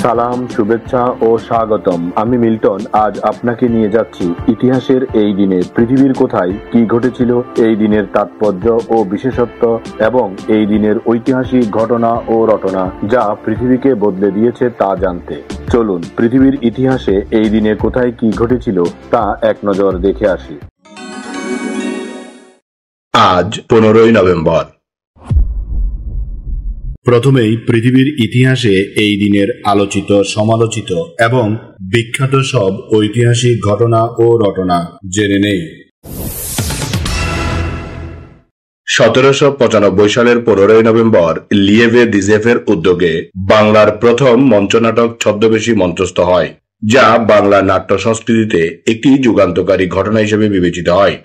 সালাম, শুভেচ্ছা ও স্বাগতম। আমি মিল্টন। আজ আপনাকে নিয়ে যাচ্ছি ইতিহাসের এই দিনে পৃথিবীর কোথায় কি ঘটেছিল, এই দিনের তাৎপর্য ও বিশেষত্ব এবং এই দিনের ঐতিহাসিক ঘটনা ও রটনা যা পৃথিবীকে বদলে দিয়েছে তা জানতে। চলুন পৃথিবীর ইতিহাসে এই দিনে কোথায় কি ঘটেছিল তা এক নজর দেখে আসি। আজ 15ই নভেম্বর। প্রথমেই পৃথিবীর ইতিহাসে এই দিনের আলোচিত, সমালোচিত এবং বিখ্যাত সব ঐতিহাসিক ঘটনা ও রটনা জেনে নেই। 1795 সালের 15ই নভেম্বর লিয়েভে দিজেফের উদ্যোগে বাংলার প্রথম মঞ্চনাটক ছদ্মবেশী মঞ্চস্থ হয়, যা বাংলা নাট্য সংস্কৃতিতে একটি যুগান্তকারী ঘটনা হিসেবে বিবেচিত হয়।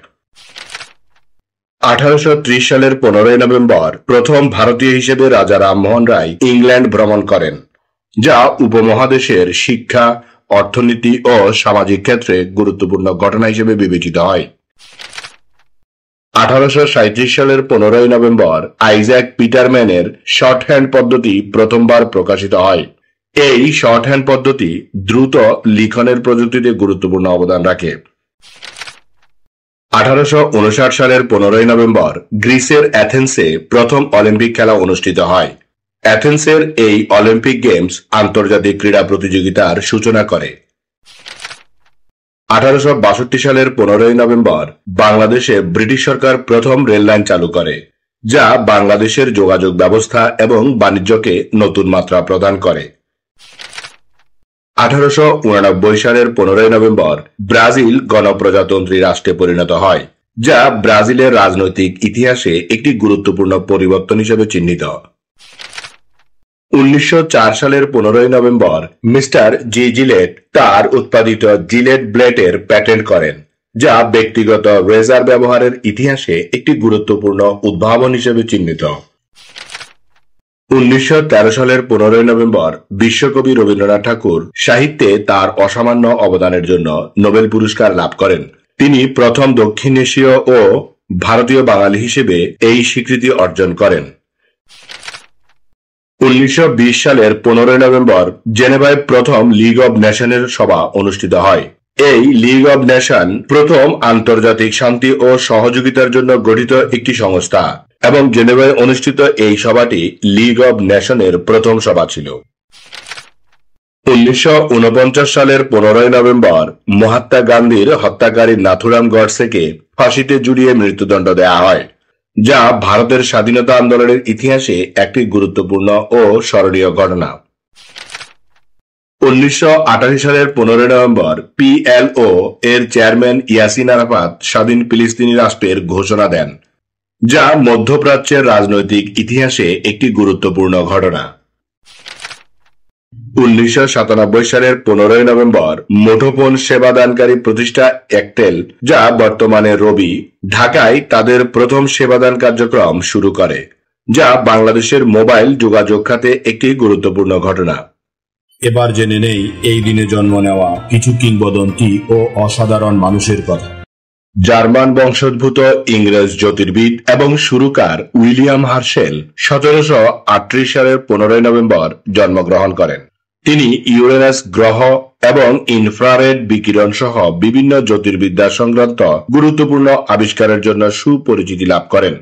1830 সালের 15ই নভেম্বর প্রথম ভারতীয় হিসেবে রাজা রামমোহন রায় ইংল্যান্ড ভ্রমণ করেন, যা উপমহাদেশের শিক্ষা, অর্থনীতি ও সামাজিক ক্ষেত্রে গুরুত্বপূর্ণ ঘটনা হিসেবে বিবেচিত হয়। 1837 সালের 15ই নভেম্বর আইজ্যাক পিটারম্যানের শর্টহ্যান্ড পদ্ধতি প্রথমবার প্রকাশিত হয়। এই শর্টহ্যান্ড পদ্ধতি দ্রুত লিখনের প্রযুক্তিতে গুরুত্বপূর্ণ অবদান রাখে। 1859 সালের 15ই নভেম্বর গ্রিসের অ্যাথেন্সে প্রথম অলিম্পিক খেলা অনুষ্ঠিত হয়। অ্যাথেন্সের এই অলিম্পিক গেমস আন্তর্জাতিক ক্রীড়া প্রতিযোগিতার সূচনা করে। 1862 সালের 15ই নভেম্বর বাংলাদেশে ব্রিটিশ সরকার প্রথম রেল লাইন চালু করে, যা বাংলাদেশের যোগাযোগ ব্যবস্থা এবং বাণিজ্যকে নতুন মাত্রা প্রদান করে। 1889 সালের 15ই নভেম্বর ব্রাজিল গণপ্রজাতন্ত্রী রাষ্ট্রে পরিণত হয়, যা ব্রাজিলের রাজনৈতিক ইতিহাসে একটি গুরুত্বপূর্ণ পরিবর্তন হিসেবে চিহ্নিত। 1904 সালের 15ই নভেম্বর মিস্টার জি জিলেট তার উৎপাদিত জিলেট ব্লেডের প্যাটেন্ট করেন, যা ব্যক্তিগত রেজার ব্যবহারের ইতিহাসে একটি গুরুত্বপূর্ণ উদ্ভাবন হিসেবে চিহ্নিত। 1913 সালের 15ই নভেম্বর বিশ্বকবি রবীন্দ্রনাথ ঠাকুর সাহিত্যে তার অসামান্য অবদানের জন্য নোবেল পুরস্কার লাভ করেন। তিনি প্রথম দক্ষিণ এশীয় ও ভারতীয় বাঙালি হিসেবে এই স্বীকৃতি অর্জন করেন। 1920 সালের 15ই নভেম্বর জেনেভায় প্রথম লীগ অব নেশনের সভা অনুষ্ঠিত হয়। এই লীগ অব নেশন প্রথম আন্তর্জাতিক শান্তি ও সহযোগিতার জন্য গঠিত একটি সংস্থা এবং জেনেভায় অনুষ্ঠিত এই সভাটি লীগ অব নেশনের প্রথম সভা ছিল। 1949 সালের 15ই নভেম্বর মহাত্মা গান্ধীর হত্যাকারী নাথুরাম গডসেকে ফাঁসিতে ঝুলিয়ে মৃত্যুদণ্ড দেওয়া হয়, যা ভারতের স্বাধীনতা আন্দোলনের ইতিহাসে একটি গুরুত্বপূর্ণ ও স্মরণীয় ঘটনা। 1988 সালের 15ই নভেম্বর PLO এর চেয়ারম্যান ইয়াসির আরাফাত স্বাধীন ফিলিস্তিনি রাষ্ট্রের ঘোষণা দেন, যা মধ্যপ্রাচ্যের রাজনৈতিক ইতিহাসে একটি গুরুত্বপূর্ণ ঘটনা। 1997 সালের 15ই নভেম্বর মুঠোফোন সেবাদানকারী প্রতিষ্ঠান একটেল, যা বর্তমানে রবি, ঢাকায় তাদের প্রথম সেবাদান কার্যক্রম শুরু করে, যা বাংলাদেশের মোবাইল যোগাযোগ খাতে একটি গুরুত্বপূর্ণ ঘটনা। এবার জেনে নেই এই দিনে জন্ম নেওয়া কিছু কিংবদন্তি ও অসাধারণ মানুষের কথা। জার্মান বংশোদ্ভূত ইংরেজ জ্যোতির্বিদ এবং সুরকার উইলিয়াম হার্শেল 1738 সালের 15ই নভেম্বর জন্মগ্রহণ করেন। তিনি ইউরেনাস গ্রহ এবং ইনফ্রারেড বিকিরণ সহ বিভিন্ন জ্যোতির্বিদ্যা সংক্রান্ত গুরুত্বপূর্ণ আবিষ্কারের জন্য সুপরিচিতি লাভ করেন।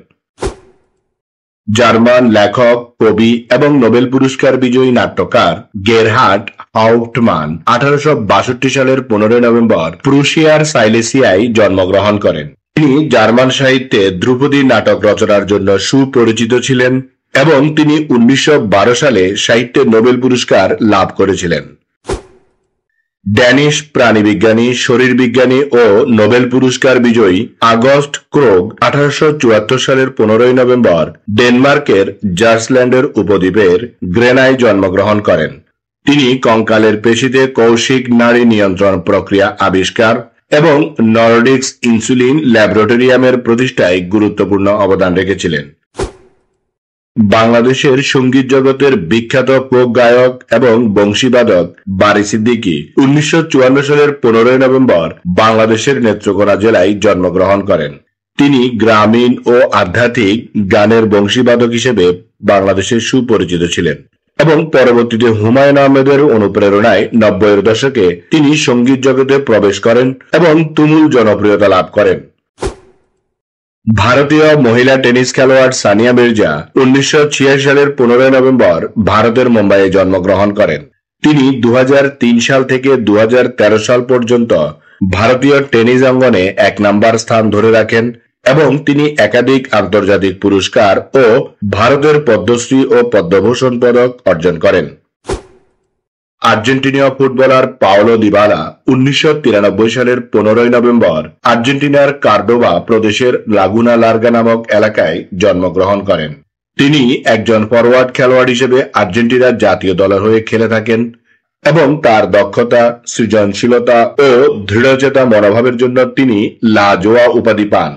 জার্মান লেখক, কবি এবং নোবেল পুরস্কার বিজয়ী নাট্যকার গেরহার্ড হাউপ্টমান 1862 সালের 15ই নভেম্বর প্রুশিয়ার সাইলেসিয়ায় জন্মগ্রহণ করেন। তিনি জার্মান সাহিত্যে ধ্রুপদী নাটক রচনার জন্য সুপরিচিত ছিলেন এবং তিনি 1912 সালে সাহিত্যে নোবেল পুরস্কার লাভ করেছিলেন। ড্যানিশ প্রাণীবিজ্ঞানী, শরীরবিজ্ঞানী ও নোবেল পুরস্কার বিজয়ী আগস্ট ক্রোগ 1874 সালের 15ই নভেম্বর ডেনমার্কের জার্সল্যান্ডের উপদ্বীপের গ্রেনায় জন্মগ্রহণ করেন। তিনি কঙ্কালের পেশিতে কৌশিক নাড়ি নিয়ন্ত্রণ প্রক্রিয়া আবিষ্কার এবং নর্ডিক্স ইনসুলিন ল্যাবরেটরিয়ামের প্রতিষ্ঠায় গুরুত্বপূর্ণ অবদান রেখেছিলেন। বাংলাদেশের সঙ্গীত জগতের বিখ্যাত ফোক গায়ক এবং বংশীবাদক বারী সিদ্দিকী 1954 সালের 15ই নভেম্বর বাংলাদেশের নেত্রকোনা জেলায় জন্মগ্রহণ করেন। তিনি গ্রামীণ ও আধ্যাত্মিক গানের বংশীবাদক হিসেবে বাংলাদেশের সুপরিচিত ছিলেন। এবং পরবর্তীতে হুমায়ুন আহমেদের অনুপ্রেরণায় 90-এর দশকে তিনি সঙ্গীত জগতে প্রবেশ করেন এবং তুমুল জনপ্রিয়তা লাভ করেন। ভারতীয় মহিলা টেনিস খেলোয়াড় সানিয়া মির্জা 1986 সালের 15 নভেম্বর ভারতের মুম্বাইয়ে জন্মগ্রহণ করেন। তিনি 2003 সাল থেকে 2013 সাল পর্যন্ত ভারতীয় টেনিস অঙ্গনে 1 নম্বর স্থান ধরে রাখেন এবং তিনি একাধিক আন্তর্জাতিক পুরস্কার ও ভারতের পদ্মশ্রী ও পদ্মভূষণ পদক অর্জন করেন। আর্জেন্টিনীয় ফুটবলার পাওলো দিবালা 1993 সালের 15 নভেম্বর আর্জেন্টিনার কার্ডোবা প্রদেশের লাগুনা লার্গা নামক এলাকায় জন্মগ্রহণ করেন। তিনি একজন ফরওয়ার্ড খেলোয়াড় হিসেবে আর্জেন্টিনার জাতীয় দলের হয়ে খেলে থাকেন এবং তার দক্ষতা, সৃজনশীলতা ও দৃঢ়চেতা মনোভাবের জন্য তিনি লা জোয়া উপাধি পান।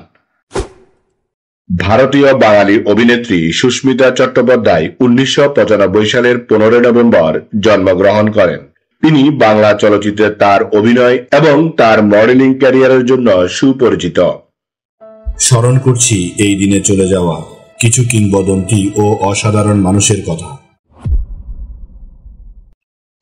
ভারতীয় বাঙালি অভিনেত্রী সুস্মিতা চট্টোপাধ্যায় 1995 সালের 15 নভেম্বর জন্মগ্রহণ করেন। তিনি বাংলা চলচ্চিত্রে তার অভিনয় এবং তার মডেলিং ক্যারিয়ারের জন্য সুপরিচিত। স্মরণ করছি এই দিনে চলে যাওয়া কিছু কিংবদন্তি ও অসাধারণ মানুষের কথা।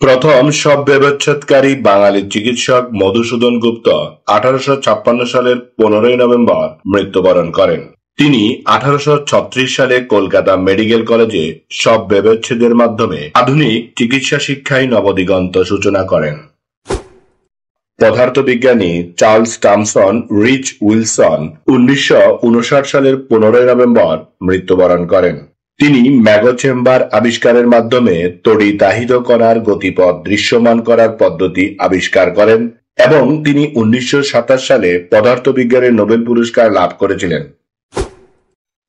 প্রথম শবব্যবচ্ছেদকারী বাঙালি চিকিৎসক মধুসূদন গুপ্ত 1856 সালের 15 নভেম্বর মৃত্যুবরণ করেন। তিনি 1836 সালে কলকাতা মেডিকেল কলেজে শবব্যবচ্ছেদের মাধ্যমে আধুনিক চিকিৎসা শিক্ষায় নবদিগন্ত সূচনা করেন। পদার্থবিজ্ঞানী চার্লস টমসন রিচ উইলসন 1959 সালের 15 নভেম্বর মৃত্যুবরণ করেন। তিনি ম্যাগো চেম্বার আবিষ্কারের মাধ্যমে তড়িতাহিত কণার গতিপথ দৃশ্যমান করার পদ্ধতি আবিষ্কার করেন এবং তিনি 1927 সালে পদার্থবিজ্ঞানের নোবেল পুরস্কার লাভ করেছিলেন।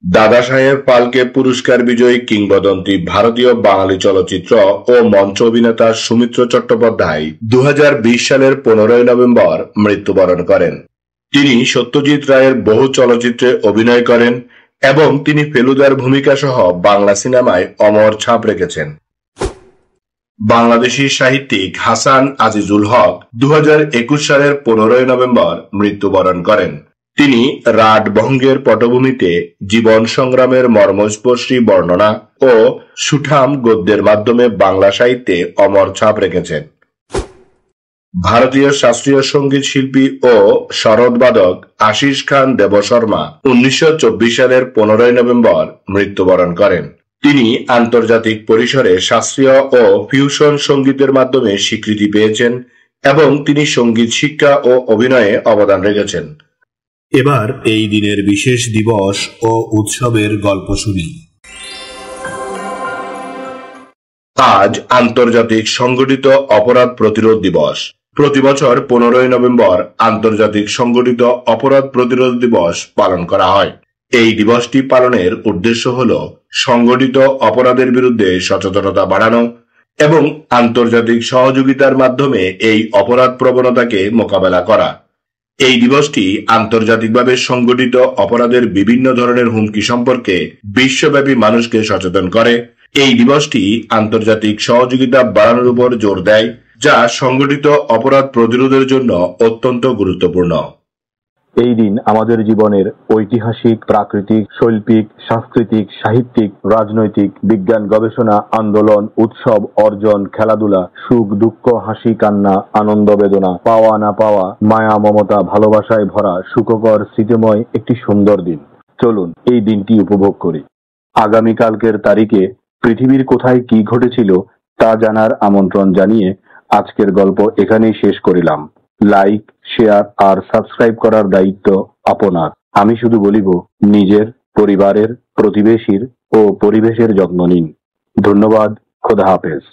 দাদা সাহেব ফালকে পুরস্কার বিজয়ী কিংবদন্তি ভারতীয় বাঙালি চলচ্চিত্র ও মঞ্চ অভিনেতা সৌমিত্র চট্টোপাধ্যায় 2020 সালের 15 নভেম্বর মৃত্যুবরণ করেন। তিনি সত্যজিৎ রায়ের বহু চলচ্চিত্রে অভিনয় করেন এবং তিনি ফেলুদার ভূমিকা সহ বাংলা সিনেমায় অমর ছাপ রেখেছেন। বাংলাদেশী সাহিত্যিক হাসান আজিজুল হক 2021 সালের 15 নভেম্বর মৃত্যুবরণ করেন। তিনি রাটভঙ্গের পটভূমিতে জীবন সংগ্রামের মর্মস্পর্শী বর্ণনা ও সুঠাম গদ্যের মাধ্যমে বাংলা সাহিত্যে অমর ছাপ রেখেছেন। ভারতীয় শাস্ত্রীয় সঙ্গীত শিল্পী ও সরোদবাদক আশিস খান দেবশর্মা 1924 সালের 15 নভেম্বর মৃত্যুবরণ করেন। তিনি আন্তর্জাতিক পরিসরে শাস্ত্রীয় ও ফিউশন সঙ্গীতের মাধ্যমে স্বীকৃতি পেয়েছেন এবং তিনি সঙ্গীত শিক্ষা ও অভিনয়ে অবদান রেখেছেন। এবার এই দিনের বিশেষ দিবস ও উৎসবের গল্প শুনি। আজ আন্তর্জাতিক সংগঠিত অপরাধ প্রতিরোধ দিবস। প্রতি বছর 15 নভেম্বর আন্তর্জাতিক সংগঠিত অপরাধ প্রতিরোধ দিবস পালন করা হয়। এই দিবসটি পালনের উদ্দেশ্য হল সংগঠিত অপরাধের বিরুদ্ধে সচেতনতা বাড়ানো এবং আন্তর্জাতিক সহযোগিতার মাধ্যমে এই অপরাধ প্রবণতাকে মোকাবেলা করা। এই দিবসটি আন্তর্জাতিকভাবে সংগঠিত অপরাধের বিভিন্ন ধরনের হুমকি সম্পর্কে বিশ্বব্যাপী মানুষকে সচেতন করে। এই দিবসটি আন্তর্জাতিক সহযোগিতা বাড়ানোর উপর জোর দেয়, যা সংগঠিত অপরাধ প্রতিরোধের জন্য অত্যন্ত গুরুত্বপূর্ণ। এই দিন আমাদের জীবনের ঐতিহাসিক, প্রাকৃতিক, শৈল্পিক, সাংস্কৃতিক, সাহিত্যিক, রাজনৈতিক, বিজ্ঞান, গবেষণা, আন্দোলন, উৎসব, অর্জন, খেলাধুলা, সুখ দুঃখ, হাসি কান্না, আনন্দ বেদনা, পাওয়া না পাওয়া, মায়া মমতা, ভালোবাসায় ভরা সুখকর স্মৃতিময় একটি সুন্দর দিন। চলুন এই দিনটি উপভোগ করি। আগামীকালকের তারিখে পৃথিবীর কোথায় কি ঘটেছিল তা জানার আমন্ত্রণ জানিয়ে আজকের গল্প এখানেই শেষ করিলাম। লাইক, শেয়ার আর সাবস্ক্রাইব করার দায়িত্ব আপনার। আমি শুধু বলিব, নিজের, পরিবারের, প্রতিবেশীর ও পরিবেশের যত্ন নিন। ধন্যবাদ। খোদা হাফেজ।